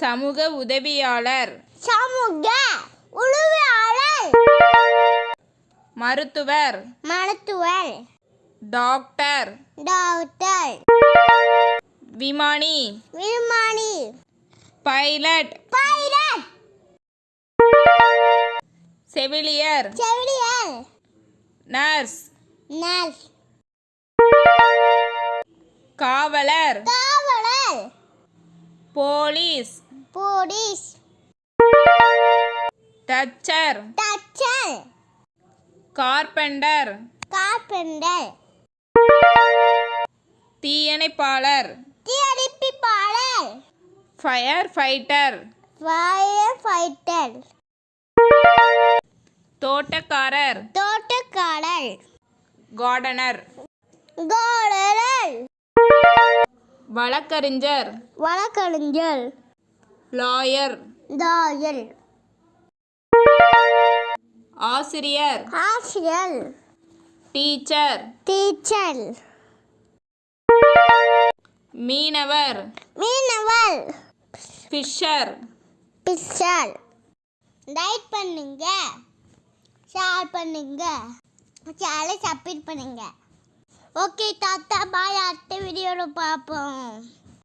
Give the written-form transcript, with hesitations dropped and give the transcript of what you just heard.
சமூக உதவியாளர், சமூக உதவியாளர். மருத்துவர், மருத்துவர். Doctor, doctor. விமானி, விமானி. Pilot, pilot. செவிலியர், செவிலியர். Nurse, nurse. காவலர், காவலர். Police, police. தச்சர், தச்சர். Carpenter, carpenter. தீயணைப்பாளர், தீயணைப்பாளர். Fire fighter, fire fighter. தோட்டக்காரர், தோட்டக்காரர். Gardener, gardener. வழக்கறிஞர், வழக்கறிஞர். Lawyer, lawyer. ஆசிரியர், ஆசிரியர். Teacher, teacher. மீனவர், மீனவர். ஃபிஷர். பிக்சர். லைக் பண்ணுங்க, ஷேர் பண்ணுங்க, சேனலை சப்ஸ்கிரைப் பண்ணுங்க. ஓகே தாத்தா பாய், அடுத்த வீடியோவில் பார்ப்போம்.